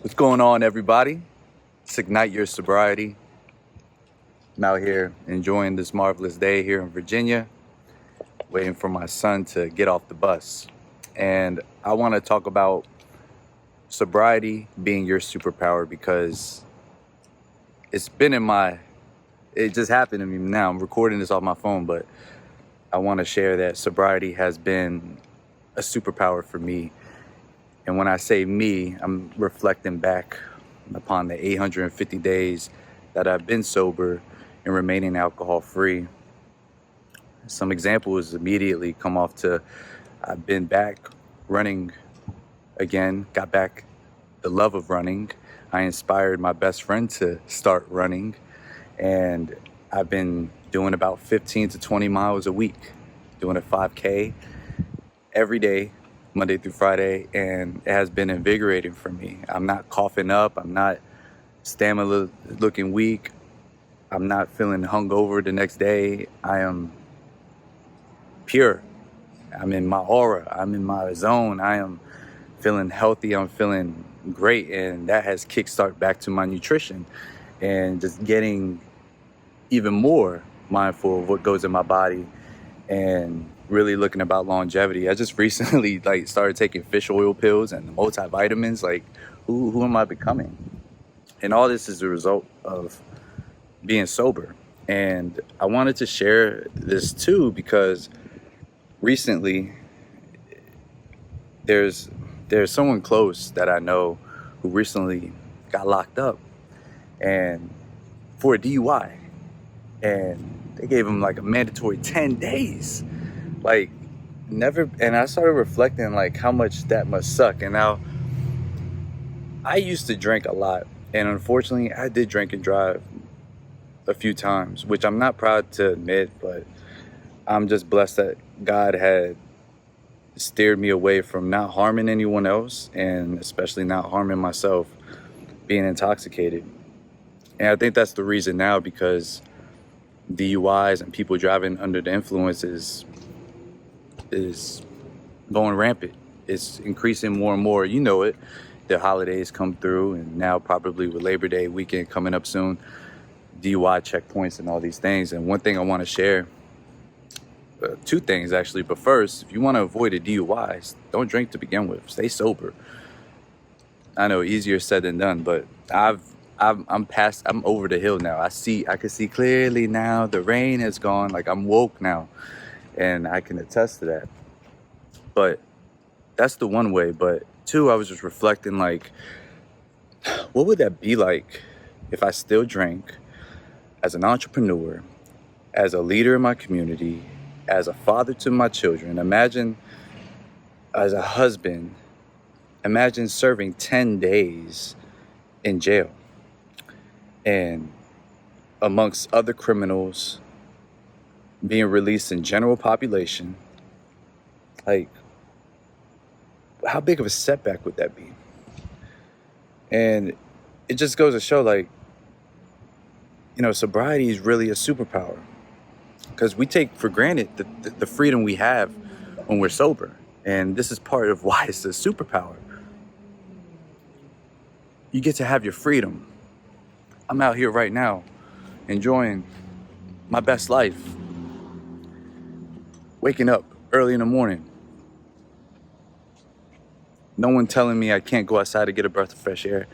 What's going on, everybody? It's Ignite Your Sobriety. I'm out here enjoying this marvelous day here in Virginia, waiting for my son to get off the bus. And I want to talk about sobriety being your superpower because it just happened to me now. I'm recording this off my phone, but I want to share that sobriety has been a superpower for me. And when I say me, I'm reflecting back upon the 850 days that I've been sober and remaining alcohol free. Some examples immediately come off to I've been back running again, got back the love of running. I inspired my best friend to start running, and I've been doing about 15 to 20 miles a week, doing a 5K every day, Monday through Friday, and it has been invigorating for me. I'm not coughing up. I'm not stamina looking weak. I'm not feeling hungover the next day. I am pure. I'm in my aura. I'm in my zone. I am feeling healthy. I'm feeling great, and that has kickstarted back to my nutrition and just getting even more mindful of what goes in my body and really looking about longevity. I just recently started taking fish oil pills and multivitamins. Who am I becoming? And all this is a result of being sober. And I wanted to share this too because recently there's someone close that I know who recently got locked up and for a DUI, and they gave him a mandatory 10 days. And I started reflecting how much that must suck. And now I used to drink a lot, and unfortunately I did drink and drive a few times, which I'm not proud to admit, but I'm just blessed that God had steered me away from not harming anyone else, and especially not harming myself being intoxicated. And I think that's the reason now, because DUIs and people driving under the influence is going rampant. It's increasing more and more. You know it. The holidays come through, and now probably with Labor Day weekend coming up soon, DUI checkpoints and all these things. And one thing I want to share, two things actually, but first, if you want to avoid a DUI, don't drink to begin with. Stay sober. I know, easier said than done, but I'm over the hill now. I can see clearly now. The rain has gone. I'm woke now, and I can attest to that. But that's the one way. But two, I was just reflecting, what would that be like if I still drank as an entrepreneur, as a leader in my community, as a father to my children? Imagine as a husband, imagine serving 10 days in jail and amongst other criminals being released in general population. How big of a setback would that be? And it just goes to show, sobriety is really a superpower, because we take for granted the freedom we have when we're sober. And this is part of why it's a superpower. You get to have your freedom. I'm out here right now enjoying my best life. Waking up early in the morning. No one telling me I can't go outside to get a breath of fresh air.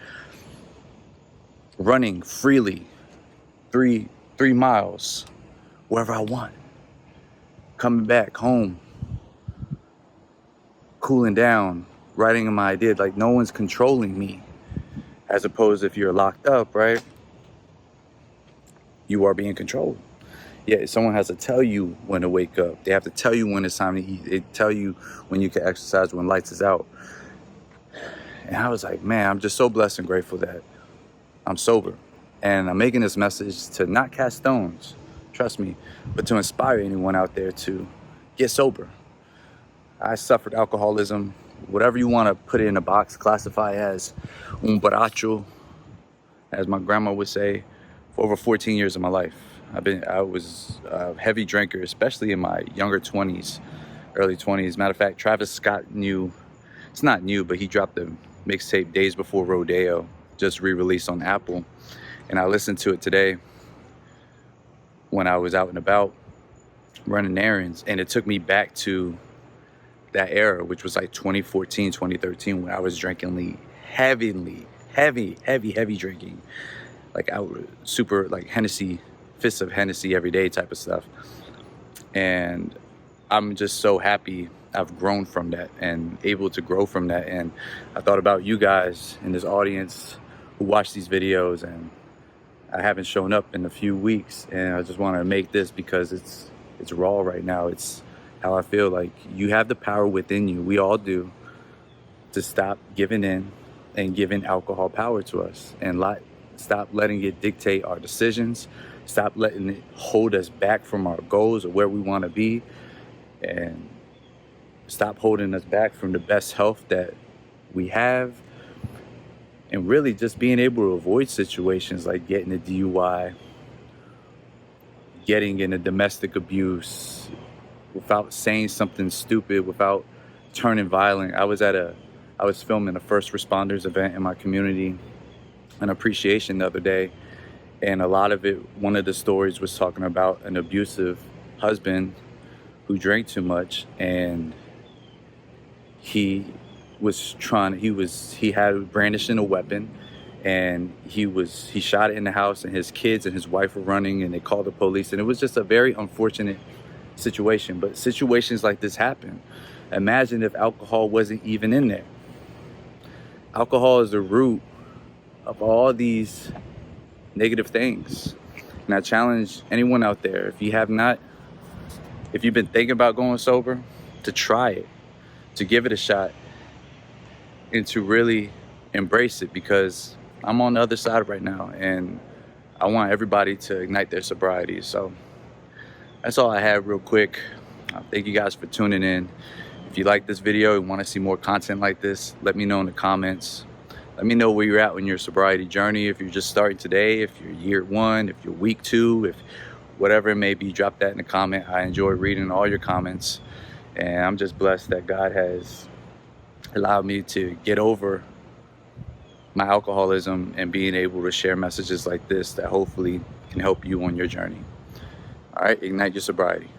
Running freely 3 miles wherever I want. Coming back home. Cooling down. Writing my idea. No one's controlling me. As opposed, if you're locked up, right? You are being controlled. Yeah, someone has to tell you when to wake up. They have to tell you when it's time to eat. They tell you when you can exercise, when lights is out. And I was like, man, I'm just so blessed and grateful that I'm sober. And I'm making this message to not cast stones, trust me, but to inspire anyone out there to get sober. I suffered alcoholism, whatever you want to put it in a box, classify as un borracho, as my grandma would say, for over 14 years of my life. I was a heavy drinker, especially in my younger 20s, early 20s. Matter of fact, Travis Scott it's not new, but he dropped mixtape, Days Before Rodeo, just re-released on Apple. And I listened to it today when I was out and about running errands, and it took me back to that era, which was like 2014, 2013, when I was drinking heavy drinking. Like I was super like Hennessy, fists of Hennessy every day type of stuff. And I'm just so happy I've grown from that and able to grow from that. And I thought about you guys in this audience who watch these videos, and I haven't shown up in a few weeks, and I just want to make this because it's raw right now. It's how I feel. Like, you have the power within you, we all do, to stop giving in and giving alcohol power to us, and stop letting it dictate our decisions. Stop letting it hold us back from our goals or where we want to be, and stop holding us back from the best health that we have, and really just being able to avoid situations like getting a DUI, getting in a domestic abuse without saying something stupid, without turning violent. I was filming a first responders event in my community, an appreciation the other day, and a lot of it, one of the stories was talking about an abusive husband who drank too much, and he had brandishing a weapon, and he shot it in the house, and his kids and his wife were running, and they called the police, and it was just a very unfortunate situation. But situations like this happen. Imagine if alcohol wasn't even in there. Alcohol is the root of all these negative things. And I challenge anyone out there, if you've been thinking about going sober, to try it, to give it a shot, and to really embrace it, because I'm on the other side right now, and I want everybody to ignite their sobriety. So that's all I have real quick. Thank you guys for tuning in. If you like this video and want to see more content like this, let me know in the comments. Let me know where you're at in your sobriety journey. If you're just starting today, if you're year 1, if you're week 2, if whatever it may be, drop that in the comment. I enjoy reading all your comments, and I'm just blessed that God has allowed me to get over my alcoholism and being able to share messages like this that hopefully can help you on your journey. All right, ignite your sobriety.